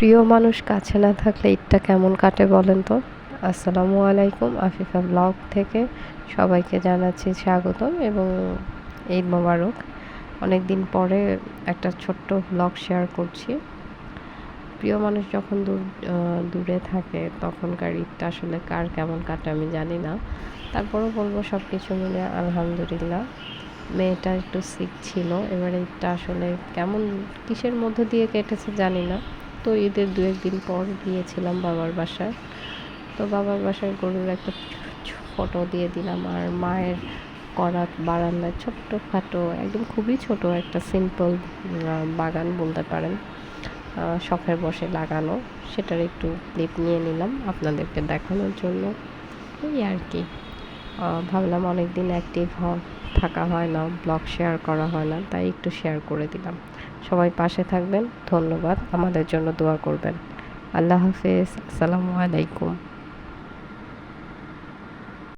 প্রিয় মানুষ কাছে না থাকলে ঈদটা কেমন কাটে বলেন তো? আসসালামু আলাইকুম, আফিফা ব্লগ থেকে সবাইকে জানাচ্ছি স্বাগতম এবং ঈদ মোবারক। অনেক দিন পরে একটা ছোট্ট ব্লগ শেয়ার করছি। প্রিয় মানুষ যখন দূরে থাকে তখনকার ঈদটা আসলে কার কেমন কাটে আমি জানি না। তারপরেও বলবো সব কিছু মিলে আলহামদুলিল্লাহ। মেয়েটা একটু সিক ছিল, এবারে ঈদটা আসলে কেমন কিসের মধ্যে দিয়ে কেটেছে জানি না। তো ঈদের ২-১ দিন পর গিয়েছিলাম বাবার বাসায়। তো বাবার বাসায় গরুর একটা ফটো দিয়ে দিলাম, আর মায়ের করা বারান্দায় ছোট্টখাটো একদম খুবই ছোট একটা সিম্পল বাগান বলতে পারেন, শখের বশে লাগানো, সেটার একটু ক্লিপ নিয়ে নিলাম আপনাদেরকে দেখানোর জন্য। এই আর কি, ভাবলাম অনেক দিন অ্যাক্টিভ থাকা হয় না, ব্লগ শেয়ার করা হয় না, তাই একটু শেয়ার করে দিলাম। সবাই পাশে থাকবেন, ধন্যবাদ, আমাদের জন্য দোয়া করবেন। আল্লাহ হাফেজ, আসসালামু আলাইকুম।